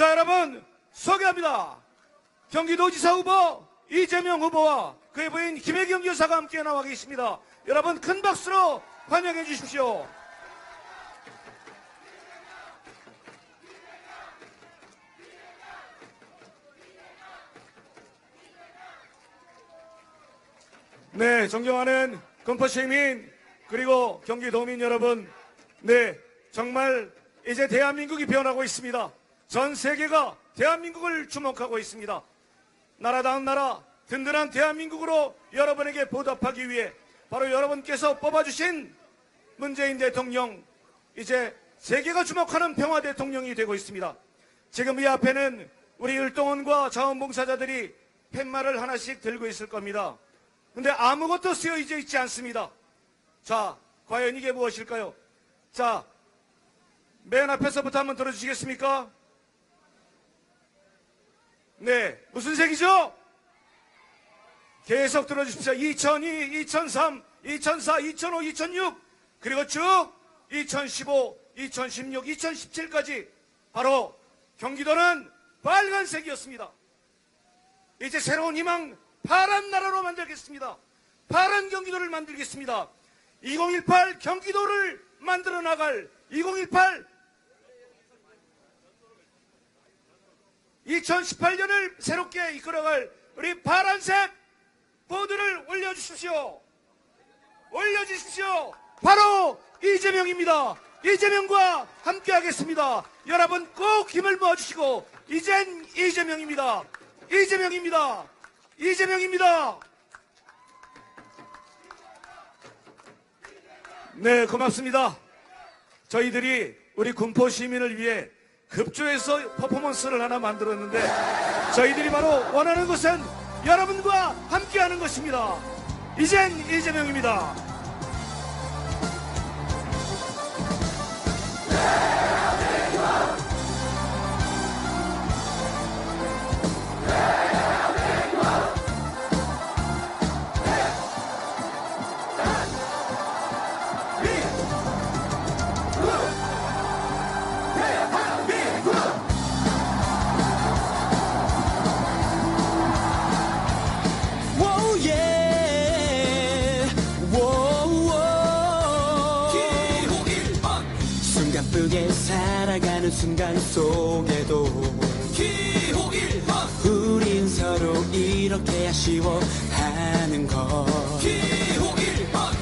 자, 여러분 소개합니다. 경기도지사 후보 이재명 후보와 그의 부인 김혜경 여사가 함께 나와 계십니다. 여러분 큰 박수로 환영해 주십시오. 네, 존경하는 건포시민 그리고 경기도민 여러분, 네, 정말 이제 대한민국이 변하고 있습니다. 전 세계가 대한민국을 주목하고 있습니다. 나라다운 나라, 든든한 대한민국으로 여러분에게 보답하기 위해 바로 여러분께서 뽑아주신 문재인 대통령, 이제 세계가 주목하는 평화 대통령이 되고 있습니다. 지금 이 앞에는 우리 율동원과 자원봉사자들이 팻말을 하나씩 들고 있을 겁니다. 근데 아무것도 쓰여져 있지 않습니다. 자, 과연 이게 무엇일까요? 자, 맨 앞에서부터 한번 들어주시겠습니까? 네, 무슨 색이죠? 계속 들어주십시오. 2002, 2003, 2004, 2005, 2006 그리고 쭉 2015, 2016, 2017까지 바로 경기도는 빨간색이었습니다. 이제 새로운 희망, 파란 나라로 만들겠습니다. 파란 경기도를 만들겠습니다. 2018 경기도를 만들어 나갈 2018년을 새롭게 이끌어갈 우리 파란색 보드를 올려주십시오. 올려주십시오. 바로 이재명입니다. 이재명과 함께 하겠습니다. 여러분 꼭 힘을 모아주시고 이젠 이재명입니다. 이재명입니다. 이재명입니다. 네, 고맙습니다. 저희들이 우리 군포 시민을 위해 급조해서 퍼포먼스를 하나 만들었는데 저희들이 바로 원하는 것은 여러분과 함께하는 것입니다. 이젠 이재명입니다. 바쁘게 살아가는 순간 속에도 기호일번 우린 서로 이렇게 아쉬워하는 것 기호일번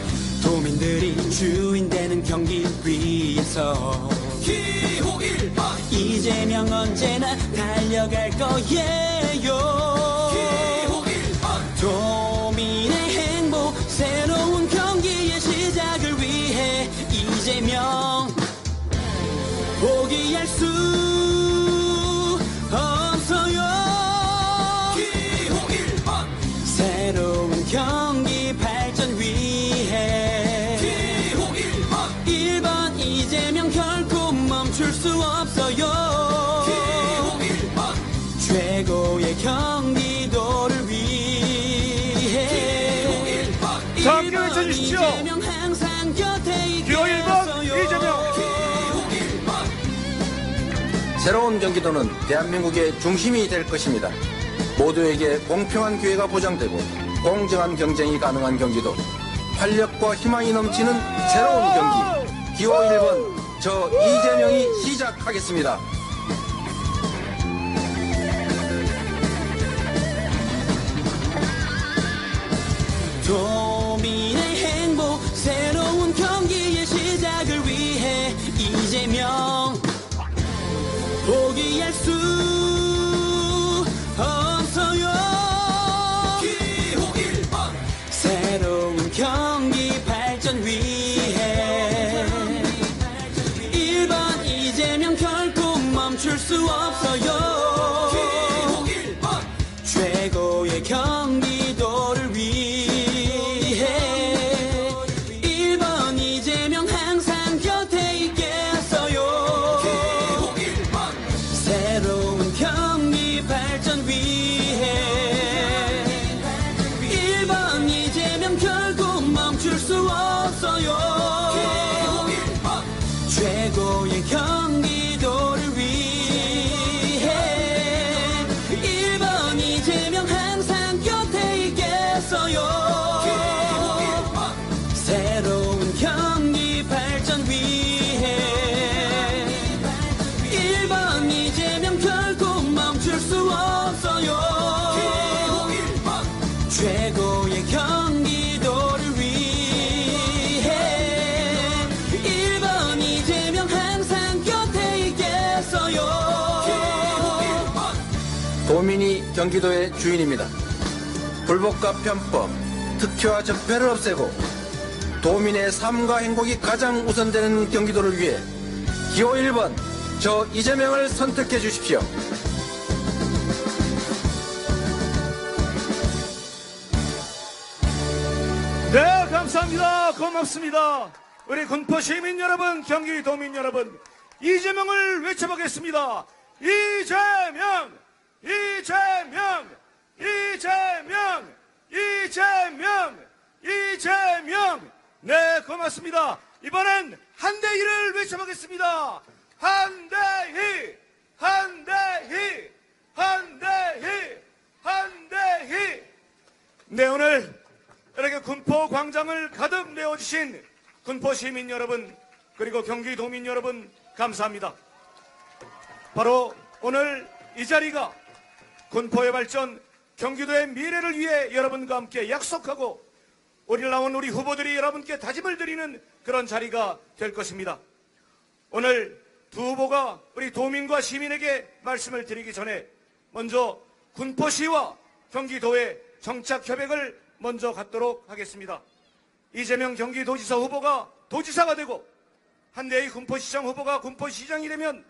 도민들이 주인 되는 경기 위에서 기호일번 이재명 언제나 달려갈 거예요. 기호일번 도민의 행복 새로운 경기의 시작을 위해 이재명 포기할 수 없어요. 기호일번 새로운 경기 발전 위해 기호일번 1번 이재명 결코 멈출 수 없어요. 기호일번 최고의 경기도를 위해 기호일번 자, 함께 외쳐주십시오. 이재명 항상 곁에 기호 1번 이재명. 새로운 경기도는 대한민국의 중심이 될 것입니다. 모두에게 공평한 기회가 보장되고 공정한 경쟁이 가능한 경기도, 활력과 희망이 넘치는 새로운 경기. 기호 1번 저 이재명이 시작하겠습니다. 도민의 행복 새로운 경기의 시작을 위해 이재명 포기할 수 없어요. 기호 1번 새로운 경기 발전 위해 1번 이재명 결코 멈출 수 없어요. 기호 1번 최고의 경기도를 위해 1번 이재명 항상 곁에 있겠어요. 기호 1번 새로운 경기 발전 위해 1번 이재명 결코 멈출 수 없어요. 기호 1번 최고의 경기도를 위해 1번 이재명 결코 멈출 수 없어요. 기호 1번 최고의 경기도를 위해 1번 이재명 항상 곁에 있겠어요. 기호 1번 도민이 경기도의 주인입니다. 불법과 편법, 특혜와 적폐를 없애고 도민의 삶과 행복이 가장 우선되는 경기도를 위해 기호 1번 저 이재명을 선택해 주십시오. 네, 감사합니다. 고맙습니다. 우리 군포 시민 여러분, 경기도민 여러분, 이재명을 외쳐보겠습니다. 이재명! 이재명! 이재명! 이재명! 이재명! 네, 고맙습니다. 이번엔 한대희를 외쳐보겠습니다. 한대희! 한대희! 한대희! 한대희! 네, 오늘 이렇게 군포 광장을 가득 메워주신 군포 시민 여러분, 그리고 경기도민 여러분, 감사합니다. 바로 오늘 이 자리가 군포의 발전, 경기도의 미래를 위해 여러분과 함께 약속하고 오늘 나온 우리 후보들이 여러분께 다짐을 드리는 그런 자리가 될 것입니다. 오늘 두 후보가 우리 도민과 시민에게 말씀을 드리기 전에 먼저 군포시와 경기도의 정착협약을 먼저 갖도록 하겠습니다. 이재명 경기도지사 후보가 도지사가 되고 한대희 군포시장 후보가 군포시장이 되면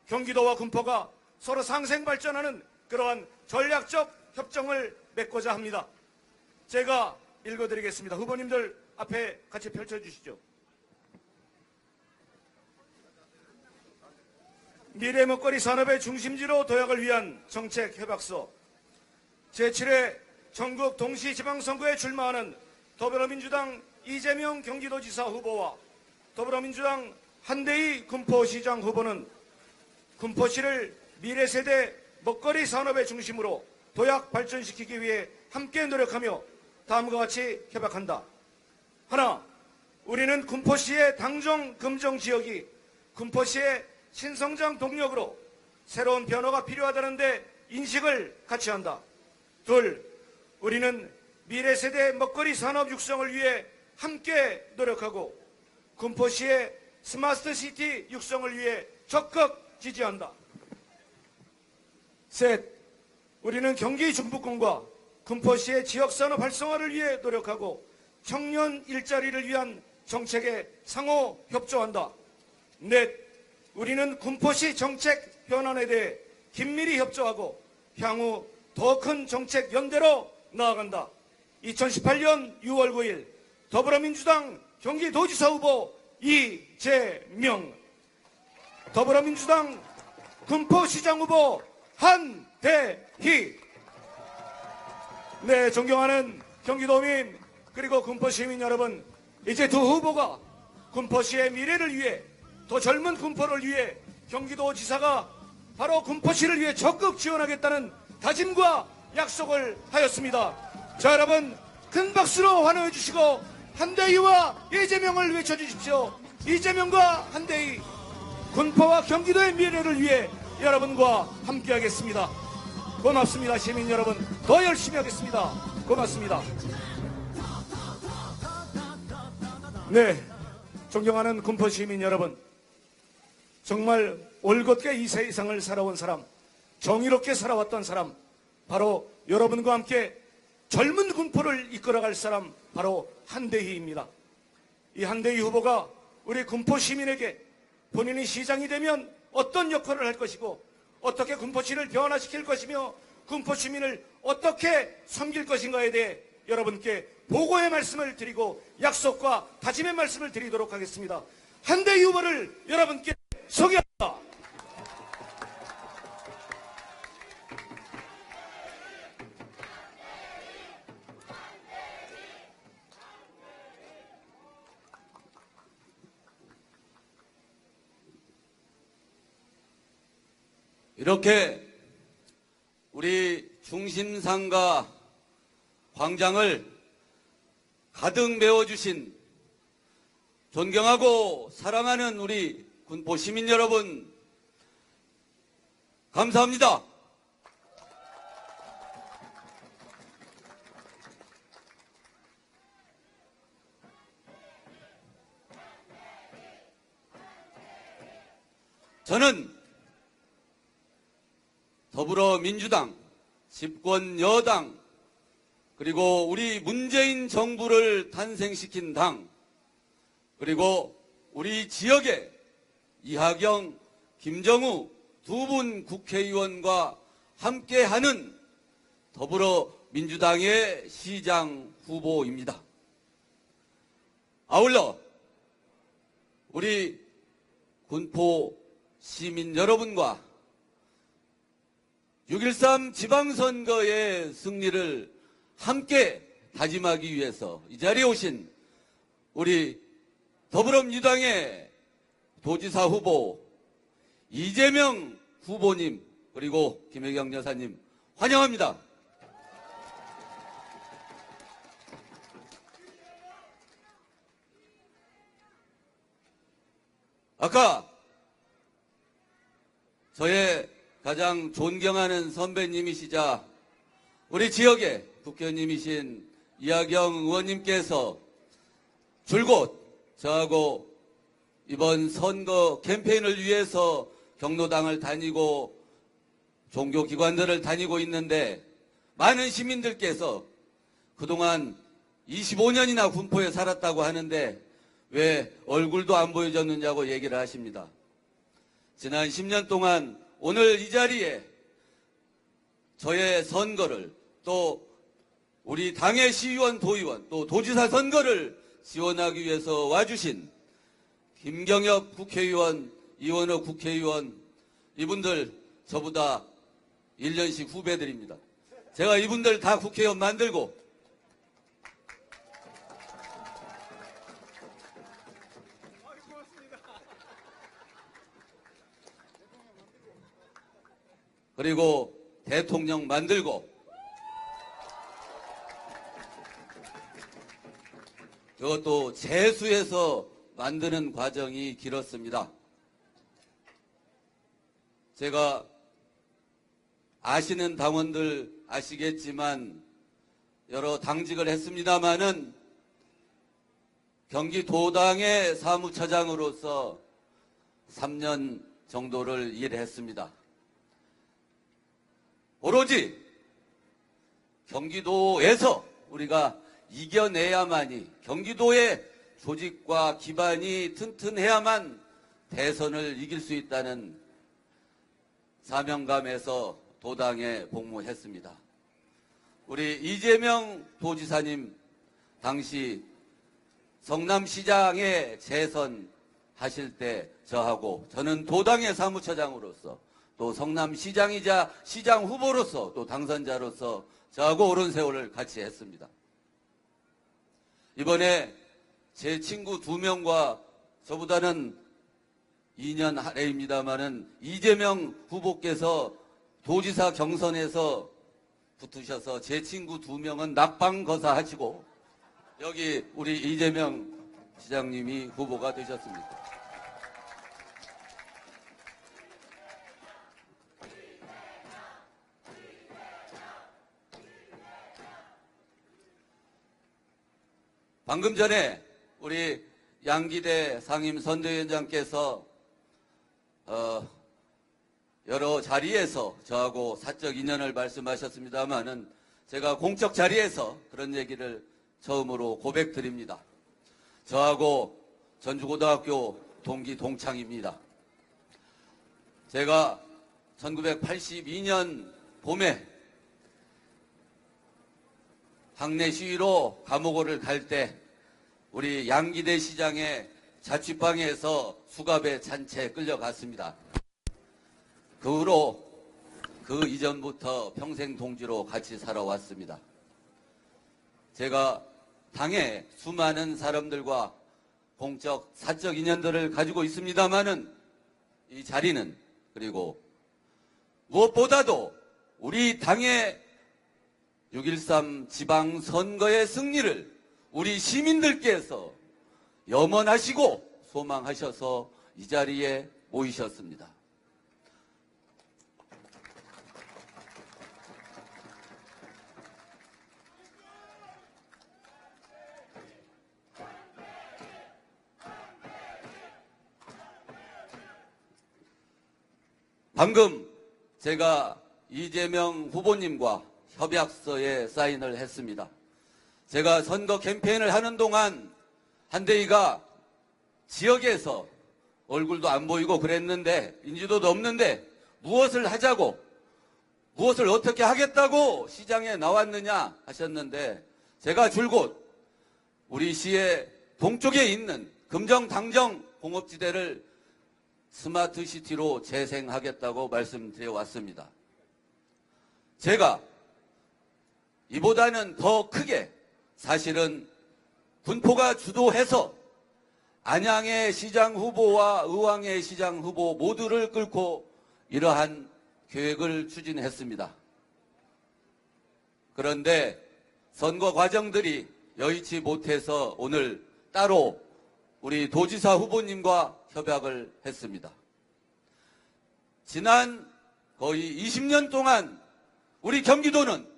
경기도와 군포가 서로 상생 발전하는 그러한 전략적 협정을 맺고자 합니다. 제가 읽어드리겠습니다. 후보님들 앞에 같이 펼쳐주시죠. 미래 먹거리 산업의 중심지로 도약을 위한 정책 협약서, 제7회 전국 동시지방선거에 출마하는 더불어민주당 이재명 경기도지사 후보와 더불어민주당 한대희 군포시장 후보는 군포시를 미래세대 먹거리 산업의 중심으로 도약 발전시키기 위해 함께 노력하며 다음과 같이 협약한다. 하나, 우리는 군포시의 당정 금정 지역이 군포시의 신성장 동력으로 새로운 변화가 필요하다는데 인식을 같이 한다. 둘, 우리는 미래세대 먹거리 산업 육성을 위해 함께 노력하고 군포시의 스마트시티 육성을 위해 적극 지지한다. 셋, 우리는 경기 중부권과 군포시의 지역산업 활성화를 위해 노력하고 청년 일자리를 위한 정책에 상호 협조한다. 넷, 우리는 군포시 정책 변환에 대해 긴밀히 협조하고 향후 더 큰 정책 연대로 나아간다. 2018년 6월 9일 더불어민주당 경기도지사 후보 이재명, 더불어민주당 군포시장 후보 한대희. 네, 존경하는 경기도민 그리고 군포시민 여러분, 이제 두 후보가 군포시의 미래를 위해, 더 젊은 군포를 위해 경기도지사가 바로 군포시를 위해 적극 지원하겠다는 다짐과 약속을 하였습니다. 자, 여러분 큰 박수로 환호해 주시고 한대희와 이재명을 외쳐주십시오. 이재명과 한대희, 군포와 경기도의 미래를 위해 여러분과 함께하겠습니다. 고맙습니다. 시민 여러분, 더 열심히 하겠습니다. 고맙습니다. 네, 존경하는 군포 시민 여러분, 정말 올곧게 2세 이상을 살아온 사람, 정의롭게 살아왔던 사람, 바로 여러분과 함께 젊은 군포를 이끌어갈 사람, 바로 한대희입니다. 이 한대희 후보가 우리 군포 시민에게 본인이 시장이 되면 어떤 역할을 할 것이고 어떻게 군포시를 변화시킬 것이며 군포 시민을 어떻게 섬길 것인가에 대해 여러분께 보고의 말씀을 드리고 약속과 다짐의 말씀을 드리도록 하겠습니다. 한대희 후보를 여러분께 소개합니다. 이렇게 우리 중심상가 광장을 가득 메워주신 존경하고 사랑하는 우리 군포 시민 여러분, 감사합니다. 저는 더불어민주당, 집권 여당, 그리고 우리 문재인 정부를 탄생시킨 당, 그리고 우리 지역의 이하경, 김정우 두 분 국회의원과 함께하는 더불어민주당의 시장 후보입니다. 아울러 우리 군포 시민 여러분과 6.13 지방선거의 승리를 함께 다짐하기 위해서 이 자리에 오신 우리 더불어민주당의 도지사 후보 이재명 후보님 그리고 김혜경 여사님 환영합니다. 아까 저의 가장 존경하는 선배님이시자 우리 지역의 국회의원님이신 이하경 의원님께서 줄곧 저하고 이번 선거 캠페인을 위해서 경로당을 다니고 종교기관들을 다니고 있는데 많은 시민들께서 그동안 25년이나 군포에 살았다고 하는데 왜 얼굴도 안 보여줬느냐고 얘기를 하십니다. 지난 10년 동안 오늘 이 자리에 저의 선거를 또 우리 당의 시의원, 도의원, 또 도지사 선거를 지원하기 위해서 와주신 김경엽 국회의원, 이원호 국회의원, 이분들 저보다 1년씩 후배들입니다. 제가 이분들 다 국회의원 만들고 그리고 대통령 만들고 그것도 재수해서 만드는 과정이 길었습니다. 제가 아시는 당원들 아시겠지만 여러 당직을 했습니다마는 경기도당의 사무처장으로서 3년 정도를 일했습니다. 오로지 경기도에서 우리가 이겨내야만이 경기도의 조직과 기반이 튼튼해야만 대선을 이길 수 있다는 사명감에서 도당에 복무했습니다. 우리 이재명 도지사님 당시 성남시장에 재선하실 때 저하고 저는 도당의 사무처장으로서 또 성남시장이자 시장 후보로서 또 당선자로서 저하고 오랜 세월을 같이 했습니다. 이번에 제 친구 2명과 저보다는 2년 아래입니다마는 이재명 후보께서 도지사 경선에서 붙으셔서 제 친구 2명은 낙방거사 하시고 여기 우리 이재명 시장님이 후보가 되셨습니다. 방금 전에 우리 양기대 상임선대위원장께서 여러 자리에서 저하고 사적 인연을 말씀하셨습니다마는 제가 공적 자리에서 그런 얘기를 처음으로 고백드립니다. 저하고 전주고등학교 동기 동창입니다. 제가 1982년 봄에 학내 시위로 감옥을 갈 때 우리 양기대 시장의 자취방에서 수갑에 찬 채 끌려갔습니다. 그 후로 그 이전부터 평생 동지로 같이 살아왔습니다. 제가 당의 수많은 사람들과 공적, 사적 인연들을 가지고 있습니다마는 이 자리는 그리고 무엇보다도 우리 당의 6.13 지방선거의 승리를 우리 시민들께서 염원하시고 소망하셔서 이 자리에 모이셨습니다. 방금 제가 이재명 후보님과 협약서에 사인을 했습니다. 제가 선거 캠페인을 하는 동안 한대희가 지역에서 얼굴도 안 보이고 그랬는데, 인지도도 없는데 무엇을 하자고, 무엇을 어떻게 하겠다고 시장에 나왔느냐 하셨는데, 제가 줄곧 우리 시의 동쪽에 있는 금정, 당정 공업지대를 스마트시티로 재생하겠다고 말씀드려 왔습니다. 제가 이보다는 더 크게 사실은 군포가 주도해서 안양의 시장 후보와 의왕의 시장 후보 모두를 끌고 이러한 계획을 추진했습니다. 그런데 선거 과정들이 여의치 못해서 오늘 따로 우리 도지사 후보님과 협약을 했습니다. 지난 거의 20년 동안 우리 경기도는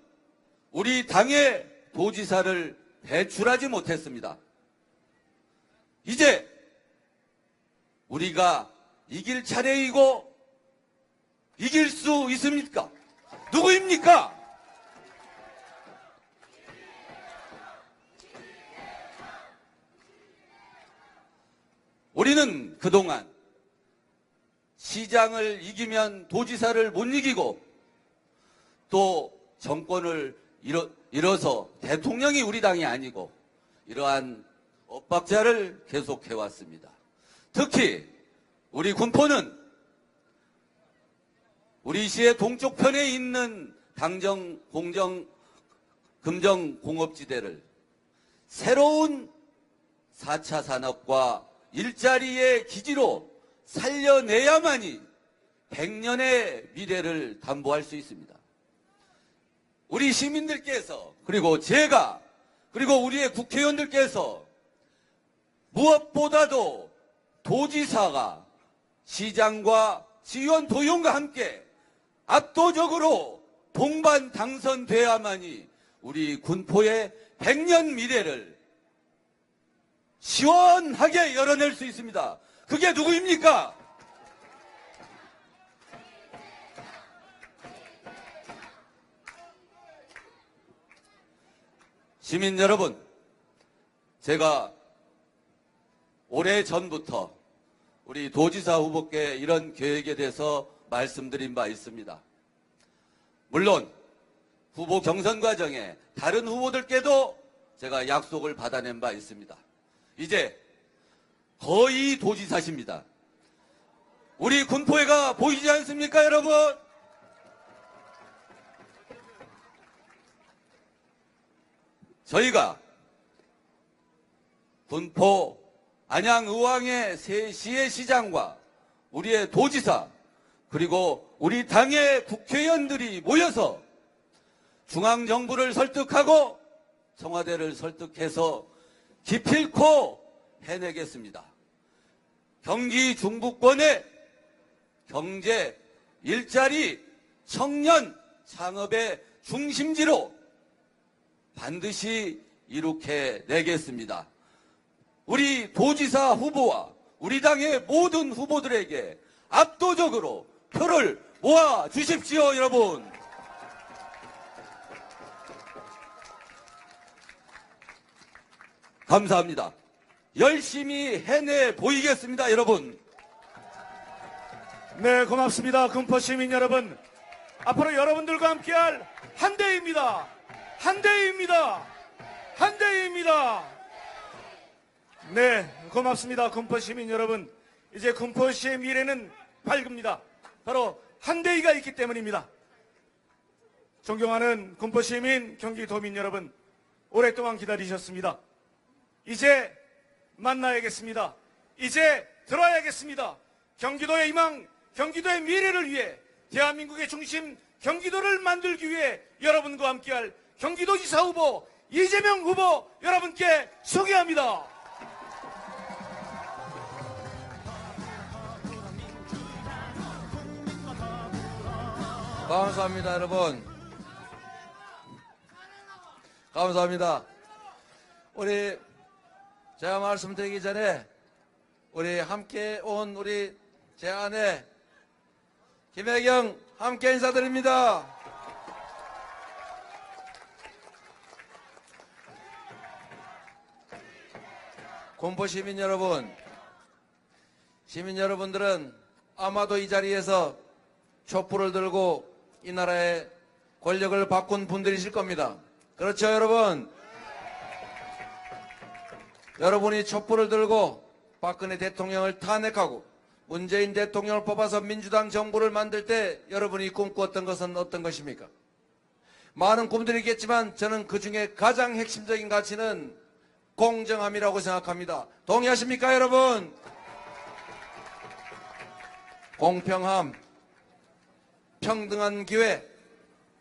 우리 당의 도지사를 배출하지 못했습니다. 이제 우리가 이길 차례이고 이길 수 있습니까? 누구입니까? 우리는 그동안 시장을 이기면 도지사를 못 이기고 또 정권을 잃어서 대통령이 우리 당이 아니고 이러한 엇박자를 계속해왔습니다. 특히 우리 군포는 우리 시의 동쪽편에 있는 당정, 공정, 금정 공업지대를 새로운 4차 산업과 일자리의 기지로 살려내야만이 100년의 미래를 담보할 수 있습니다. 우리 시민들께서, 그리고 제가, 그리고 우리의 국회의원들께서 무엇보다도 도지사가 시장과 시의원 도용과 함께 압도적으로 동반 당선돼야만이 우리 군포의 100년 미래를 시원하게 열어낼 수 있습니다. 그게 누구입니까? 시민 여러분, 제가 오래전부터 우리 도지사 후보께 이런 계획에 대해서 말씀드린 바 있습니다. 물론 후보 경선 과정에 다른 후보들께도 제가 약속을 받아낸 바 있습니다. 이제 거의 도지사십니다. 우리 군포회가 보이지 않습니까, 여러분? 저희가 군포, 안양, 의왕의 세 시의 시장과 우리의 도지사, 그리고 우리 당의 국회의원들이 모여서 중앙정부를 설득하고 청와대를 설득해서 기필코 해내겠습니다. 경기 중부권의 경제, 일자리, 청년, 창업의 중심지로 반드시 이룩해내겠습니다. 우리 도지사 후보와 우리 당의 모든 후보들에게 압도적으로 표를 모아 주십시오, 여러분. 감사합니다. 열심히 해내 보이겠습니다, 여러분. 네, 고맙습니다. 군포 시민 여러분. 앞으로 여러분들과 함께할 한대희입니다. 한대희입니다. 한대희입니다. 네, 고맙습니다. 군포 시민 여러분. 이제 군포시의 미래는 밝습니다. 바로 한대희가 있기 때문입니다. 존경하는 군포 시민, 경기도민 여러분, 오랫동안 기다리셨습니다. 이제 만나야겠습니다. 이제 들어야겠습니다. 경기도의 희망, 경기도의 미래를 위해 대한민국의 중심 경기도를 만들기 위해 여러분과 함께할 경기도지사 후보 이재명 후보 여러분께 소개합니다. 감사합니다, 여러분. 감사합니다. 우리 제가 말씀드리기 전에 우리 함께 온 우리 제 아내 김혜경 함께 인사드립니다. 공포 시민 여러분, 시민 여러분들은 아마도 이 자리에서 촛불을 들고 이 나라의 권력을 바꾼 분들이실 겁니다. 그렇죠, 여러분? 여러분이 촛불을 들고 박근혜 대통령을 탄핵하고 문재인 대통령을 뽑아서 민주당 정부를 만들 때 여러분이 꿈꾸었던 것은 어떤 것입니까? 많은 꿈들이 있겠지만 저는 그 중에 가장 핵심적인 가치는 공정함이라고 생각합니다. 동의하십니까, 여러분? 공평함, 평등한 기회,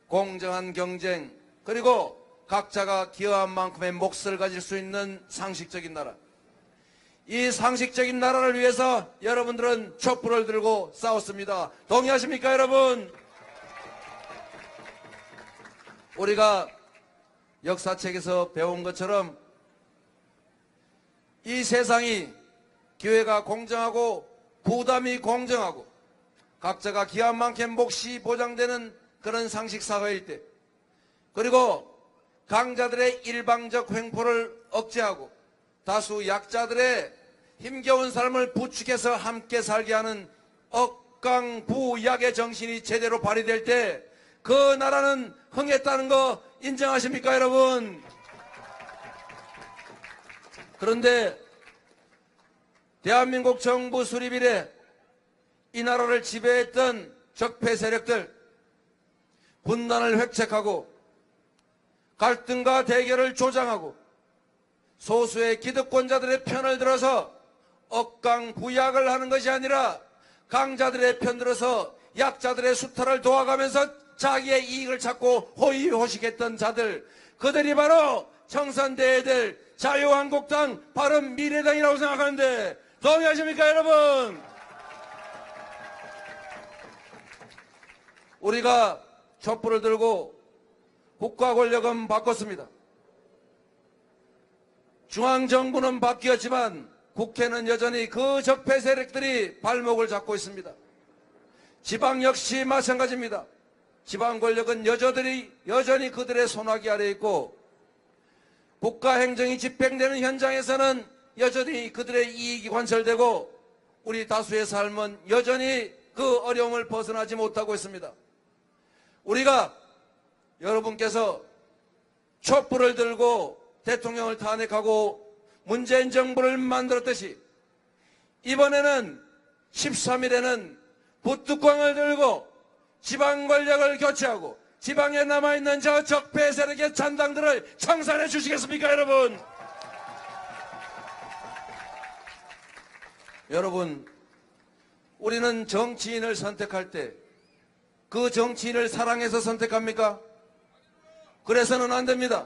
공정한 경쟁, 그리고 각자가 기여한 만큼의 몫을 가질 수 있는 상식적인 나라. 이 상식적인 나라를 위해서 여러분들은 촛불을 들고 싸웠습니다. 동의하십니까, 여러분? 우리가 역사책에서 배운 것처럼 이 세상이 기회가 공정하고 부담이 공정하고 각자가 기여한 만큼 몫이 보장되는 그런 상식사회일 때, 그리고 강자들의 일방적 횡포를 억제하고 다수 약자들의 힘겨운 삶을 부축해서 함께 살게 하는 억강부약의 정신이 제대로 발휘될 때 그 나라는 흥했다는 거 인정하십니까, 여러분? 그런데 대한민국 정부 수립 이래 이 나라를 지배했던 적폐 세력들, 분단을 획책하고 갈등과 대결을 조장하고 소수의 기득권자들의 편을 들어서 억강부약을 하는 것이 아니라 강자들의 편 들어서 약자들의 수탈을 도와가면서 자기의 이익을 찾고 호의호식했던 자들, 그들이 바로 청산대회들 자유한국당, 바른미래당이라고 생각하는데 동의하십니까, 여러분? 우리가 촛불을 들고 국가 권력은 바꿨습니다. 중앙정부는 바뀌었지만 국회는 여전히 그 적폐 세력들이 발목을 잡고 있습니다. 지방 역시 마찬가지입니다. 지방 권력은 여전히 그들의 손아귀 아래 있고 국가 행정이 집행되는 현장에서는 여전히 그들의 이익이 관철되고 우리 다수의 삶은 여전히 그 어려움을 벗어나지 못하고 있습니다. 우리가 여러분께서 촛불을 들고 대통령을 탄핵하고 문재인 정부를 만들었듯이 이번에는 13일에는 붓뚜껑을 들고 지방 권력을 교체하고 지방에 남아있는 저 적폐 세력의 잔당들을 청산해 주시겠습니까, 여러분? 여러분, 우리는 정치인을 선택할 때 그 정치인을 사랑해서 선택합니까? 그래서는 안 됩니다.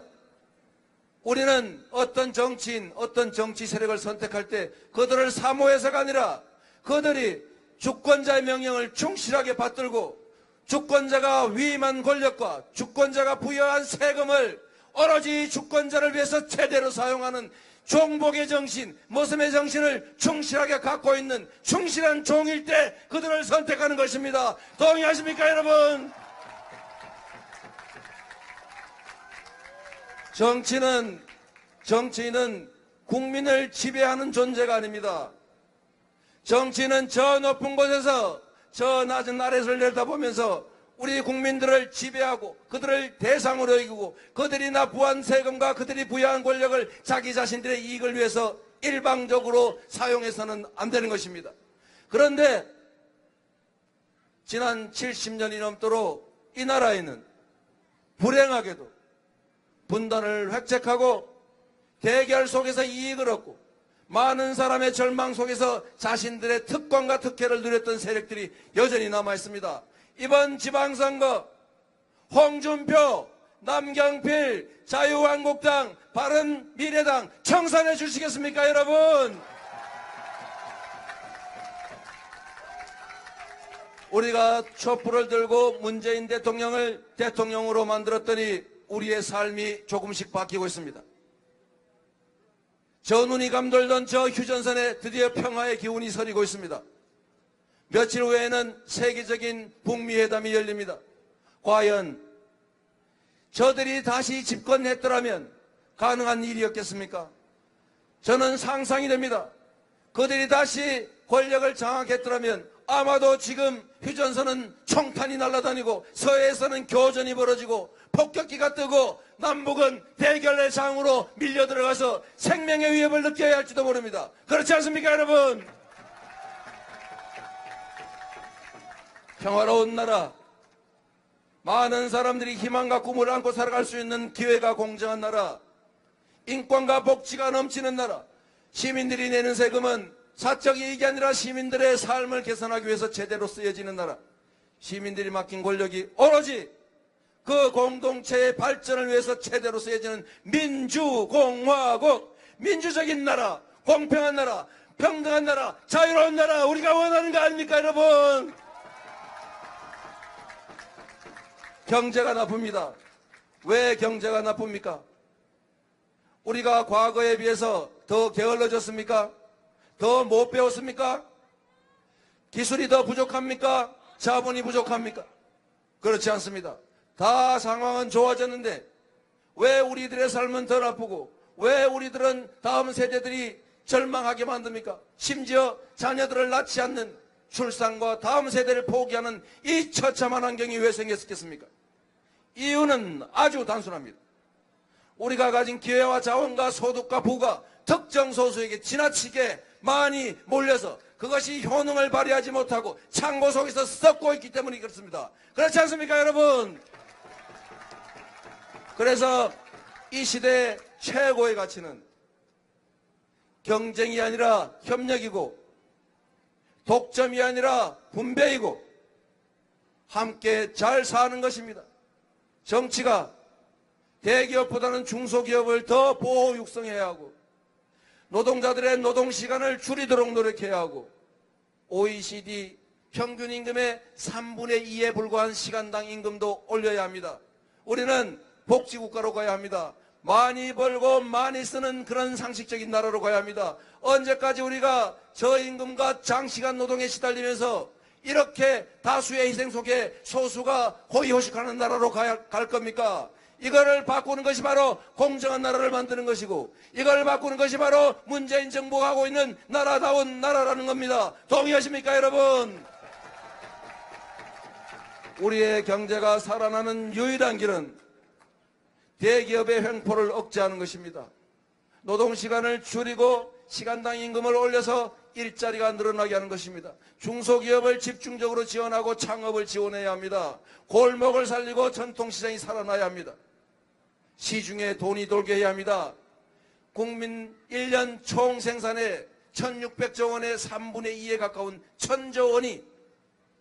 우리는 어떤 정치인, 어떤 정치 세력을 선택할 때 그들을 사모해서가 아니라 그들이 주권자의 명령을 충실하게 받들고 주권자가 위임한 권력과 주권자가 부여한 세금을 오로지 주권자를 위해서 제대로 사용하는 종복의 정신, 모섬의 정신을 충실하게 갖고 있는 충실한 종일 때 그들을 선택하는 것입니다. 동의하십니까, 여러분? 정치인은 국민을 지배하는 존재가 아닙니다. 정치인은 저 높은 곳에서 저 낮은 아래를 내려다보면서 우리 국민들을 지배하고 그들을 대상으로 여기고 그들이 납부한 세금과 그들이 부여한 권력을 자기 자신들의 이익을 위해서 일방적으로 사용해서는 안 되는 것입니다. 그런데 지난 70년이 넘도록 이 나라에는 불행하게도 분단을 획책하고 대결 속에서 이익을 얻고 많은 사람의 절망 속에서 자신들의 특권과 특혜를 누렸던 세력들이 여전히 남아있습니다. 이번 지방선거 홍준표, 남경필, 자유한국당, 바른미래당 청산해 주시겠습니까, 여러분? 우리가 촛불을 들고 문재인 대통령을 대통령으로 만들었더니 우리의 삶이 조금씩 바뀌고 있습니다. 저 눈이 감돌던 저 휴전선에 드디어 평화의 기운이 서리고 있습니다. 며칠 후에는 세계적인 북미 회담이 열립니다. 과연 저들이 다시 집권했더라면 가능한 일이었겠습니까? 저는 상상이 됩니다. 그들이 다시 권력을 장악했더라면 아마도 지금 휴전선은 총탄이 날아다니고 서해에서는 교전이 벌어지고 폭격기가 뜨고 남북은 대결의 장으로 밀려 들어가서 생명의 위협을 느껴야 할지도 모릅니다. 그렇지 않습니까, 여러분? 평화로운 나라, 많은 사람들이 희망과 꿈을 안고 살아갈 수 있는 기회가 공정한 나라, 인권과 복지가 넘치는 나라, 시민들이 내는 세금은 사적 이익이 아니라 시민들의 삶을 개선하기 위해서 제대로 쓰여지는 나라, 시민들이 맡긴 권력이 오로지 그 공동체의 발전을 위해서 제대로 쓰여지는 민주공화국, 민주적인 나라, 공평한 나라, 평등한 나라, 자유로운 나라, 우리가 원하는 거 아닙니까, 여러분? 경제가 나쁩니다. 왜 경제가 나쁩니까? 우리가 과거에 비해서 더 게을러졌습니까? 더 못 배웠습니까? 기술이 더 부족합니까? 자본이 부족합니까? 그렇지 않습니다. 다 상황은 좋아졌는데 왜 우리들의 삶은 덜 아프고 왜 우리들은 다음 세대들이 절망하게 만듭니까? 심지어 자녀들을 낳지 않는 출산과 다음 세대를 포기하는 이 처참한 환경이 왜 생겼겠습니까? 이유는 아주 단순합니다. 우리가 가진 기회와 자원과 소득과 부가 특정 소수에게 지나치게 많이 몰려서 그것이 효능을 발휘하지 못하고 창고 속에서 썩고 있기 때문에 그렇습니다. 그렇지 않습니까, 여러분? 그래서 이 시대의 최고의 가치는 경쟁이 아니라 협력이고 독점이 아니라 분배이고 함께 잘 사는 것입니다. 정치가 대기업보다는 중소기업을 더 보호 육성해야 하고 노동자들의 노동시간을 줄이도록 노력해야 하고 OECD 평균 임금의 3분의 2에 불과한 시간당 임금도 올려야 합니다. 우리는 복지국가로 가야 합니다. 많이 벌고 많이 쓰는 그런 상식적인 나라로 가야 합니다. 언제까지 우리가 저임금과 장시간 노동에 시달리면서 이렇게 다수의 희생 속에 소수가 호의호식하는 나라로 갈 겁니까? 이거를 바꾸는 것이 바로 공정한 나라를 만드는 것이고 이걸 바꾸는 것이 바로 문재인 정부가 하고 있는 나라다운 나라라는 겁니다. 동의하십니까, 여러분? 우리의 경제가 살아나는 유일한 길은 대기업의 횡포를 억제하는 것입니다. 노동시간을 줄이고 시간당 임금을 올려서 일자리가 늘어나게 하는 것입니다. 중소기업을 집중적으로 지원하고 창업을 지원해야 합니다. 골목을 살리고 전통시장이 살아나야 합니다. 시중에 돈이 돌게 해야 합니다. 국민 1년 총생산의 1600조 원의 3분의 2에 가까운 1000조 원이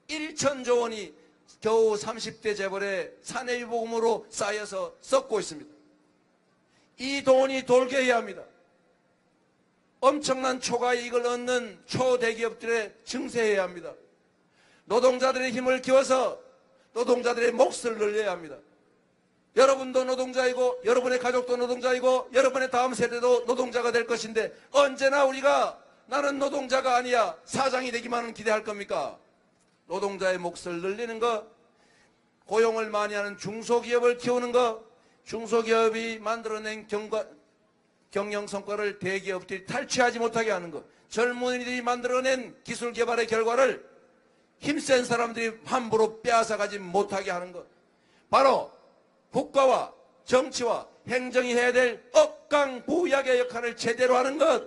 1000조 원이 겨우 30대 재벌의 사내유보금으로 쌓여서 썩고 있습니다. 이 돈이 돌게 해야 합니다. 엄청난 초과이익을 얻는 초대기업들에 증세해야 합니다. 노동자들의 힘을 키워서 노동자들의 몫을 늘려야 합니다. 여러분도 노동자이고 여러분의 가족도 노동자이고 여러분의 다음 세대도 노동자가 될 것인데 언제나 우리가 나는 노동자가 아니야 사장이 되기만은 기대할 겁니까? 노동자의 몫을 늘리는 것, 고용을 많이 하는 중소기업을 키우는 것, 중소기업이 만들어낸 경영 성과를 대기업들이 탈취하지 못하게 하는 것, 젊은이들이 만들어낸 기술 개발의 결과를 힘센 사람들이 함부로 빼앗아가지 못하게 하는 것, 바로 국가와 정치와 행정이 해야 될 억강부약의 역할을 제대로 하는 것,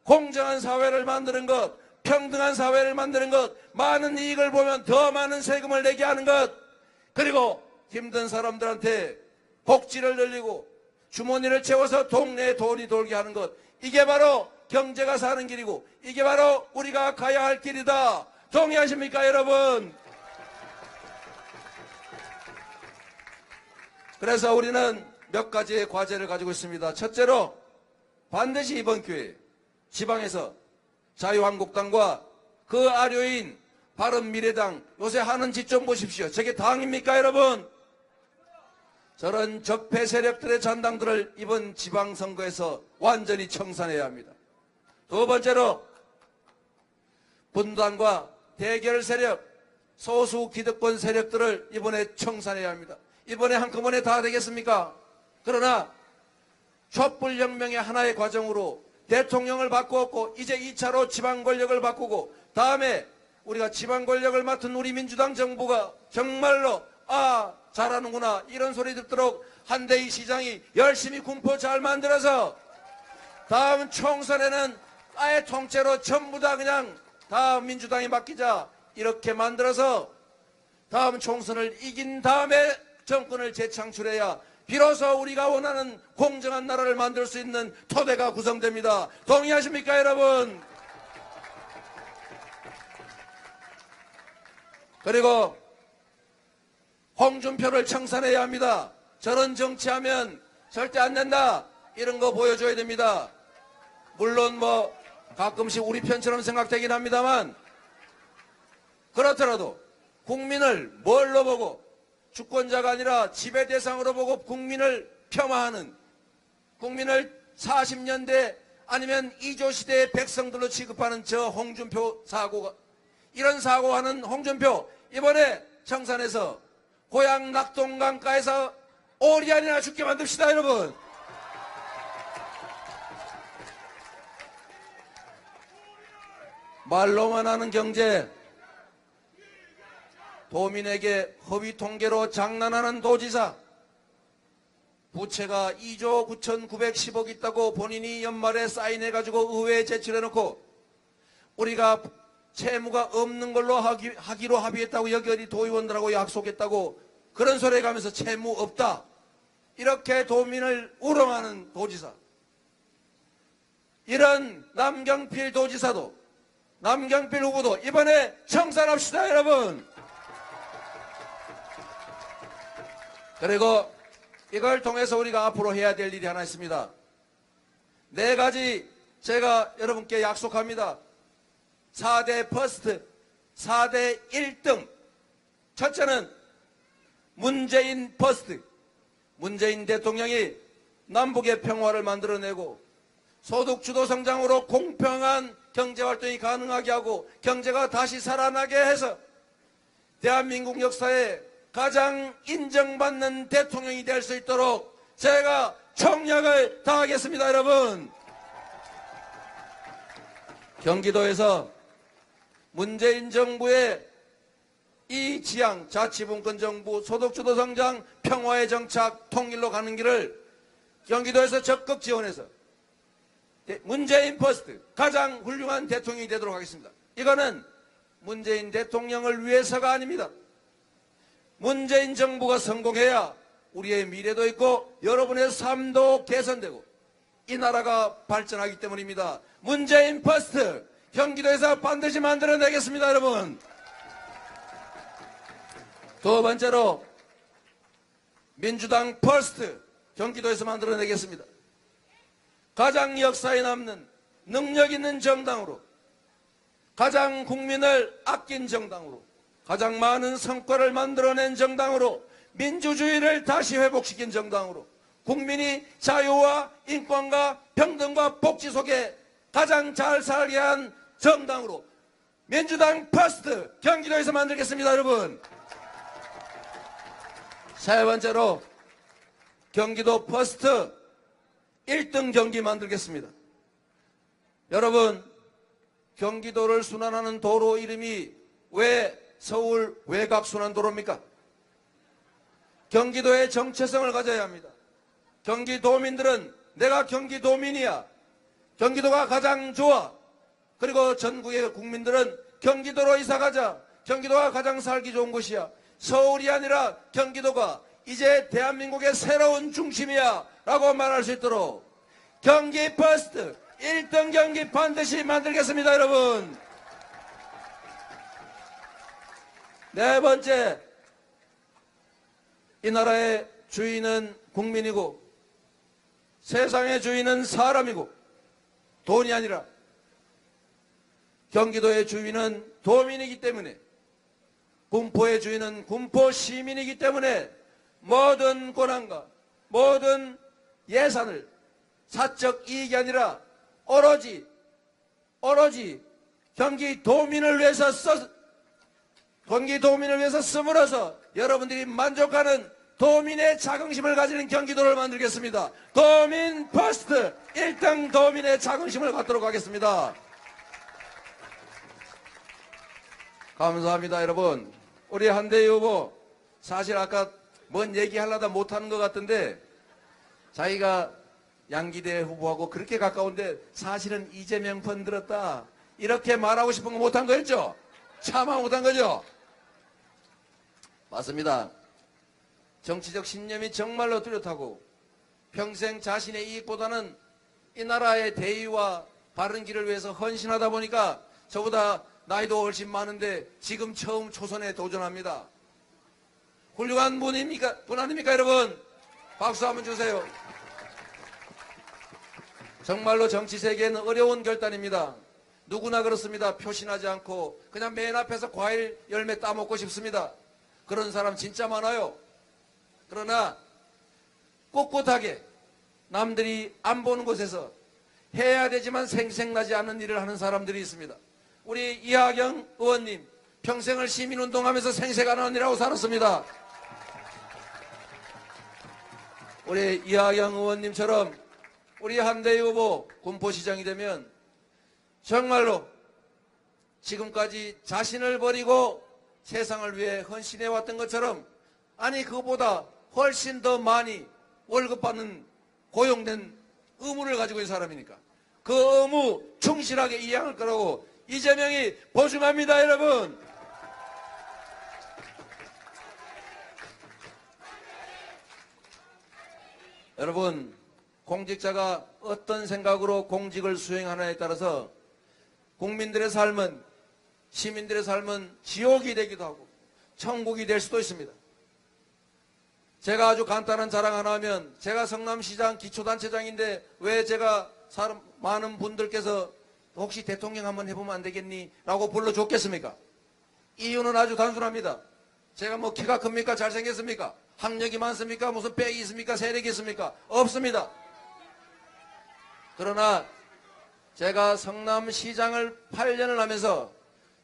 공정한 사회를 만드는 것, 평등한 사회를 만드는 것, 많은 이익을 보면 더 많은 세금을 내게 하는 것, 그리고 힘든 사람들한테 복지를 늘리고 주머니를 채워서 동네에 돈이 돌게 하는 것, 이게 바로 경제가 사는 길이고 이게 바로 우리가 가야 할 길이다. 동의하십니까, 여러분? 그래서 우리는 몇 가지의 과제를 가지고 있습니다. 첫째로 반드시 이번 기회에 지방에서 자유한국당과 그 아류인 바른미래당 요새 하는 짓 좀 보십시오. 저게 당입니까, 여러분? 저런 적폐 세력들의 잔당들을 이번 지방선거에서 완전히 청산해야 합니다. 두 번째로 분당과 대결 세력, 소수 기득권 세력들을 이번에 청산해야 합니다. 이번에 한꺼번에 다 되겠습니까? 그러나 촛불혁명의 하나의 과정으로 대통령을 바꾸었고 이제 2차로 지방 권력을 바꾸고 다음에 우리가 지방 권력을 맡은 우리 민주당 정부가 정말로 잘하는구나 이런 소리 듣도록 한대희 시장이 열심히 군포 잘 만들어서 다음 총선에는 아예 통째로 전부 다 그냥 다 민주당이 맡기자 이렇게 만들어서 다음 총선을 이긴 다음에 정권을 재창출해야 비로소 우리가 원하는 공정한 나라를 만들 수 있는 토대가 구성됩니다. 동의하십니까 여러분? 그리고 홍준표를 청산해야 합니다. 저런 정치하면 절대 안 된다. 이런 거 보여줘야 됩니다. 물론 뭐 가끔씩 우리 편처럼 생각되긴 합니다만 그렇더라도 국민을 뭘로 보고 주권자가 아니라 지배 대상으로 보고 국민을 폄하하는 국민을 40년대 아니면 2조 시대의 백성들로 취급하는 저 홍준표 사고가 이런 사고하는 홍준표 이번에 청산에서 고향 낙동강가에서 오리알이나 죽게 만듭시다 여러분. 말로만 하는 경제 도민에게 허위 통계로 장난하는 도지사 부채가 2조 9,910억 있다고 본인이 연말에 사인해가지고 의회에 제출해놓고 우리가 채무가 없는 걸로 하기로 합의했다고 여기 어디 도의원들하고 약속했다고 그런 소리 해가면서 채무 없다 이렇게 도민을 우롱하는 도지사 이런 남경필 도지사도 남경필 후보도 이번에 청산합시다 여러분. 그리고 이걸 통해서 우리가 앞으로 해야 될 일이 하나 있습니다. 4가지 제가 여러분께 약속합니다. 4대 퍼스트, 4대 1등. 첫째는 문재인 퍼스트. 문재인 대통령이 남북의 평화를 만들어내고 소득주도 성장으로 공평한 경제활동이 가능하게 하고 경제가 다시 살아나게 해서 대한민국 역사에 가장 인정받는 대통령이 될 수 있도록 제가 총력을 다하겠습니다 여러분. 경기도에서 문재인 정부의 이 지향 자치분권 정부 소득주도 성장 평화의 정착 통일로 가는 길을 경기도에서 적극 지원해서 문재인 퍼스트 가장 훌륭한 대통령이 되도록 하겠습니다. 이거는 문재인 대통령을 위해서가 아닙니다. 문재인 정부가 성공해야 우리의 미래도 있고 여러분의 삶도 개선되고 이 나라가 발전하기 때문입니다. 문재인 퍼스트 경기도에서 반드시 만들어내겠습니다 여러분. 두 번째로 민주당 퍼스트 경기도에서 만들어내겠습니다. 가장 역사에 남는 능력 있는 정당으로 가장 국민을 아낀 정당으로 가장 많은 성과를 만들어낸 정당으로 민주주의를 다시 회복시킨 정당으로 국민이 자유와 인권과 평등과 복지 속에 가장 잘 살게 한 정당으로 민주당 퍼스트 경기도에서 만들겠습니다 여러분. 세 번째로 경기도 퍼스트 1등 경기 만들겠습니다. 여러분 경기도를 순환하는 도로 이름이 왜 서울 외곽순환도로입니까? 경기도의 정체성을 가져야 합니다. 경기도민들은 내가 경기도민이야. 경기도가 가장 좋아. 그리고 전국의 국민들은 경기도로 이사가자. 경기도가 가장 살기 좋은 곳이야. 서울이 아니라 경기도가 이제 대한민국의 새로운 중심이야 라고 말할 수 있도록 경기 퍼스트 1등 경기 반드시 만들겠습니다 여러분. 네 번째, 이 나라의 주인은 국민이고 세상의 주인은 사람이고 돈이 아니라 경기도의 주인은 도민이기 때문에 군포의 주인은 군포 시민이기 때문에 모든 권한과 모든 예산을 사적 이익이 아니라 오로지 경기도민을 위해서 경기도민을 위해서 쓰물어서 여러분들이 만족하는 도민의 자긍심을 가지는 경기도를 만들겠습니다. 도민 퍼스트 1등 도민의 자긍심을 갖도록 하겠습니다. 감사합니다. 여러분, 우리 한대희 후보 사실 아까 뭔 얘기하려다 못하는 것 같은데 자기가 양기대 후보하고 그렇게 가까운데 사실은 이재명 편 들었다 이렇게 말하고 싶은 거 못한 거였죠? 차마 못한 거죠? 맞습니다. 정치적 신념이 정말로 뚜렷하고 평생 자신의 이익보다는 이 나라의 대의와 바른 길을 위해서 헌신하다 보니까 저보다 나이도 훨씬 많은데 지금 처음 초선에 도전합니다. 훌륭한 분 아닙니까 여러분? 박수 한번 주세요. 정말로 정치 세계는 어려운 결단입니다. 누구나 그렇습니다. 표신하지 않고 그냥 맨 앞에서 과일 열매 따먹고 싶습니다. 그런 사람 진짜 많아요. 그러나 꿋꿋하게 남들이 안 보는 곳에서 해야 되지만 생색나지 않는 일을 하는 사람들이 있습니다. 우리 이하경 의원님 평생을 시민운동하면서 생색 안 하는 일하고 살았습니다. 우리 이하경 의원님처럼 우리 한대희 후보 군포시장이 되면 정말로 지금까지 자신을 버리고 세상을 위해 헌신해왔던 것처럼 아니 그것보다 훨씬 더 많이 월급 받는 고용된 의무를 가지고 있는 사람이니까 그 의무 충실하게 이행할 거라고 이재명이 보증합니다. 여러분. 여러분, 공직자가 어떤 생각으로 공직을 수행하느냐에 따라서 국민들의 삶은 시민들의 삶은 지옥이 되기도 하고 천국이 될 수도 있습니다. 제가 아주 간단한 자랑 하나 하면 제가 성남시장 기초단체장인데 왜 제가 많은 분들께서 혹시 대통령 한번 해보면 안 되겠니? 라고 불러줬겠습니까? 이유는 아주 단순합니다. 제가 뭐 키가 큽니까? 잘생겼습니까? 학력이 많습니까? 무슨 빽이 있습니까? 세력이 있습니까? 없습니다. 그러나 제가 성남시장을 8년을 하면서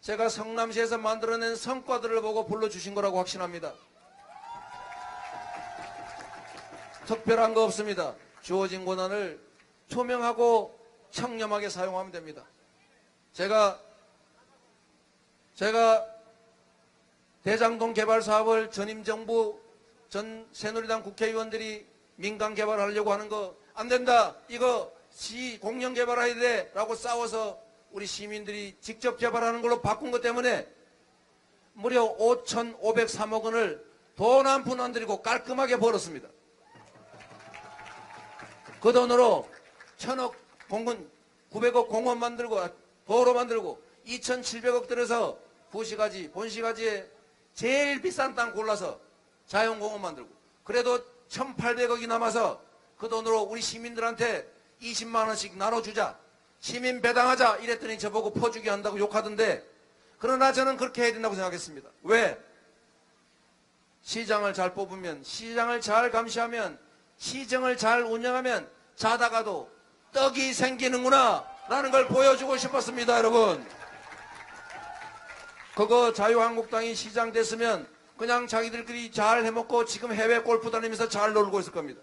제가 성남시에서 만들어낸 성과들을 보고 불러주신 거라고 확신합니다. 특별한 거 없습니다. 주어진 권한을 투명하고 청렴하게 사용하면 됩니다. 제가 대장동 개발 사업을 전임 정부 전 새누리당 국회의원들이 민간 개발하려고 하는 거 안 된다. 이거 시 공영 개발해야 돼. 라고 싸워서 우리 시민들이 직접 개발하는 걸로 바꾼 것 때문에 무려 5,503억 원을 돈 한 푼 안 들이고 깔끔하게 벌었습니다. 그 돈으로 1,000억 공원, 900억 공원 만들고 도로 만들고 2,700억 들여서 부시가지, 본시가지에 제일 비싼 땅 골라서 자연공원 만들고 그래도 1,800억이 남아서 그 돈으로 우리 시민들한테 20만 원씩 나눠주자. 시민 배당하자. 이랬더니 저보고 퍼주기 한다고 욕하던데 그러나 저는 그렇게 해야 된다고 생각했습니다. 왜? 시장을 잘 뽑으면 시장을 잘 감시하면 시정을 잘 운영하면 자다가도 떡이 생기는구나 라는 걸 보여주고 싶었습니다. 여러분. 그거 자유한국당이 시장 됐으면 그냥 자기들끼리 잘 해먹고 지금 해외 골프 다니면서 잘 놀고 있을 겁니다.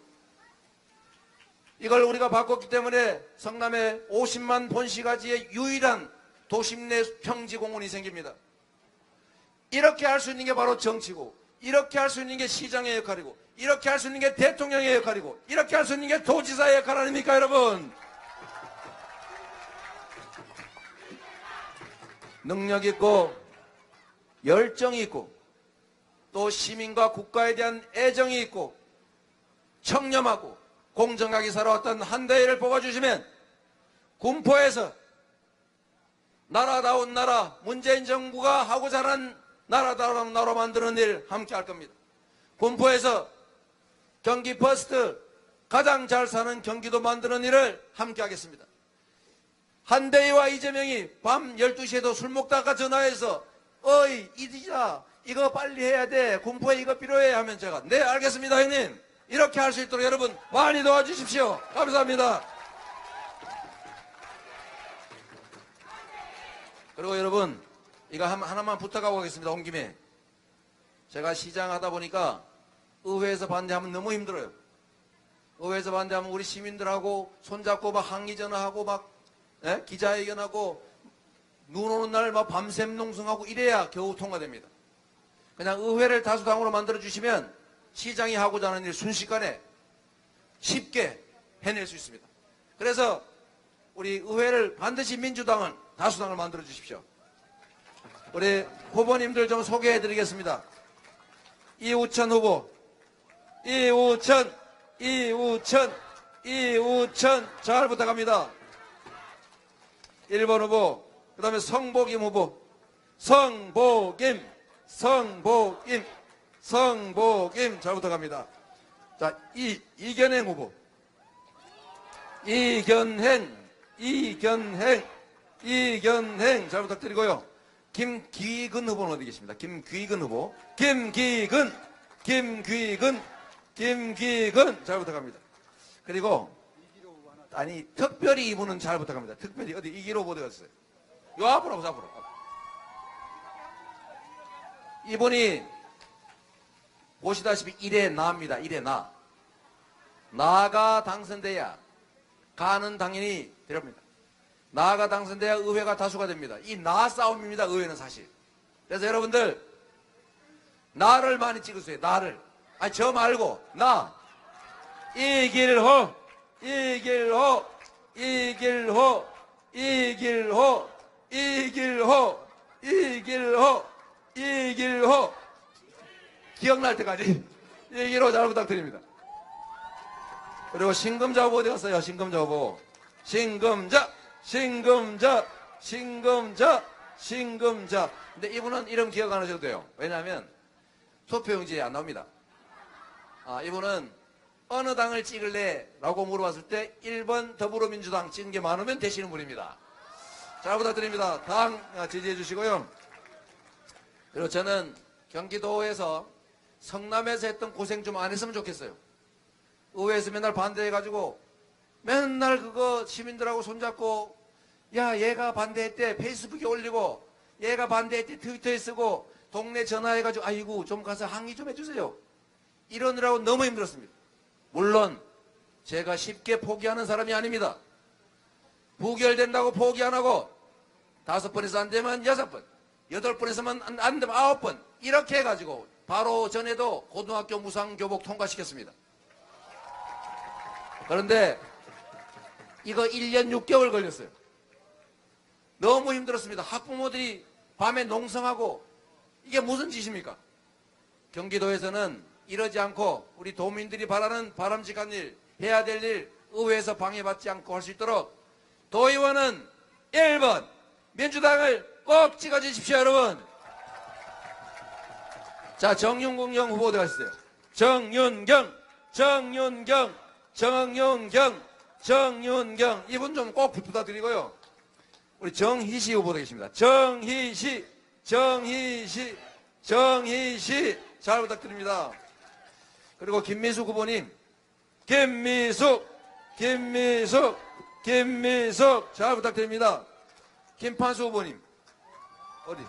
이걸 우리가 바꿨기 때문에 성남에 50만 본시가지의 유일한 도심 내 평지공원이 생깁니다. 이렇게 할 수 있는 게 바로 정치고 이렇게 할 수 있는 게 시장의 역할이고 이렇게 할 수 있는 게 대통령의 역할이고 이렇게 할 수 있는 게 도지사의 역할 아닙니까 여러분? 능력 있고 열정이 있고 또 시민과 국가에 대한 애정이 있고 청렴하고 공정하게 살아왔던 한대희를 뽑아주시면 군포에서 나라다운 나라 문재인 정부가 하고자 하는 나라다운 나라 만드는 일 함께 할 겁니다. 군포에서 경기 퍼스트 가장 잘 사는 경기도 만드는 일을 함께 하겠습니다. 한대희와 이재명이 밤 12시에도 술 먹다가 전화해서 어이 이디자 이거 빨리 해야 돼 군포에 이거 필요해 하면 제가 네 알겠습니다 형님 이렇게 할 수 있도록 여러분 많이 도와주십시오. 감사합니다. 그리고 여러분 이거 하나만 부탁하고 가겠습니다. 온 김에. 제가 시장 하다 보니까 의회에서 반대하면 너무 힘들어요. 의회에서 반대하면 우리 시민들하고 손잡고 막 항의 전화하고 막 기자회견하고 눈 오는 날 막 밤샘 농성하고 이래야 겨우 통과됩니다. 그냥 의회를 다수당으로 만들어 주시면 시장이 하고자 하는 일 순식간에 쉽게 해낼 수 있습니다. 그래서 우리 의회를 반드시 민주당은 다수당을 만들어 주십시오. 우리 후보님들 좀 소개해 드리겠습니다. 이우천 후보, 이우천 잘 부탁합니다. 1번 후보, 그 다음에 성복임 후보, 성복임 잘 부탁합니다. 자, 이견행 후보, 이견행 잘 부탁드리고요. 김귀근 후보는 어디 계십니다. 김귀근 후보, 김귀근 잘 부탁합니다. 그리고 아니 특별히 이분은 잘 부탁합니다. 특별히 어디 이기로 후보 어디 갔어요? 요 앞으로 오세요. 앞으로. 이분이 보시다시피 1회 나입니다. 1회 나. 나가 당선돼야 가는 당연히 되렵니다. 나가 당선돼야 의회가 다수가 됩니다. 이 나 싸움입니다. 의회는 사실. 그래서 여러분들 나를 많이 찍으세요. 나를. 아니 저 말고 나. 이길호 기억날 때까지 이길호 잘 부탁드립니다. 그리고 신금자 후보 어디 갔어요? 신금자 후보. 신금자. 근데 이분은 이름 기억 안 하셔도 돼요. 왜냐하면 투표용지에 안 나옵니다. 이분은 어느 당을 찍을래? 라고 물어봤을 때 1번 더불어민주당 찍은 게 많으면 되시는 분입니다. 잘 부탁드립니다. 당 지지해 주시고요. 그리고 저는 경기도에서 성남에서 했던 고생 좀 안 했으면 좋겠어요. 의회에서 맨날 반대해가지고 맨날 그거 시민들하고 손잡고 야 얘가 반대했대 페이스북에 올리고 얘가 반대했대 트위터에 쓰고 동네 전화해가지고 아이고 좀 가서 항의 좀 해주세요. 이러느라고 너무 힘들었습니다. 물론 제가 쉽게 포기하는 사람이 아닙니다. 부결된다고 포기 안 하고 5번에서 안 되면 6번 8번에서만 안 되면 9번 이렇게 해가지고 바로 전에도 고등학교 무상교복 통과시켰습니다. 그런데 이거 1년 6개월 걸렸어요. 너무 힘들었습니다. 학부모들이 밤에 농성하고 이게 무슨 짓입니까? 경기도에서는 이러지 않고 우리 도민들이 바라는 바람직한 일, 해야 될 일 의회에서 방해받지 않고 할 수 있도록 도의원은 1번 민주당을 꼭 찍어주십시오. 여러분. 자, 정윤경 후보 어디 가셨어요? 정윤경 이분 좀 꼭 부탁드리고요. 우리 정희시 후보도 계십니다. 정희시 잘 부탁드립니다. 그리고 김미숙 후보님, 김미숙 잘 부탁드립니다. 김판수 후보님, 어디?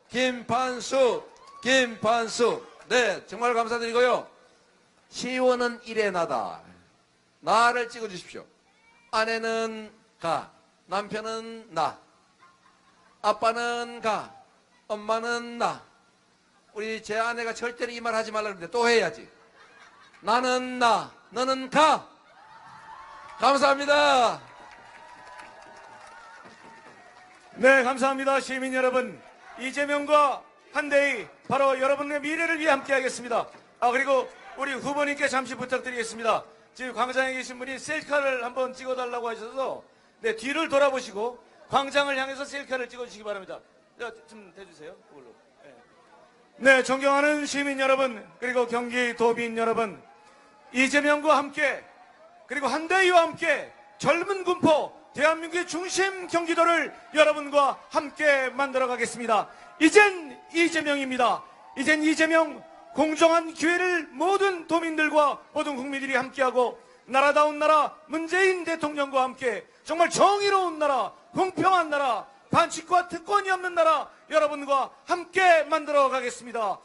김판수. 네, 정말 감사드리고요. 시의원은 1회 나다. 나를 찍어주십시오. 아내는 가, 남편은 나, 아빠는 가, 엄마는 나. 우리 제 아내가 절대로 이 말 하지 말라는데 또 해야지. 나는 나, 너는 가. 감사합니다. 네, 감사합니다. 시민 여러분. 이재명과 한대희 바로 여러분의 미래를 위해 함께하겠습니다. 그리고 우리 후보님께 잠시 부탁드리겠습니다. 지금 광장에 계신 분이 셀카를 한번 찍어달라고 하셔서 네, 뒤를 돌아보시고 광장을 향해서 셀카를 찍어주시기 바랍니다. 좀 대주세요. 그걸로. 네, 존경하는 시민 여러분, 그리고 경기도민 여러분, 이재명과 함께 그리고 한대희와 함께 젊은 군포 대한민국의 중심 경기도를 여러분과 함께 만들어 가겠습니다. 이젠 이재명입니다. 이젠 이재명, 공정한 기회를 모든 도민들과 모든 국민들이 함께하고 나라다운 나라 문재인 대통령과 함께 정말 정의로운 나라, 공평한 나라, 반칙과 특권이 없는 나라 여러분과 함께 만들어 가겠습니다.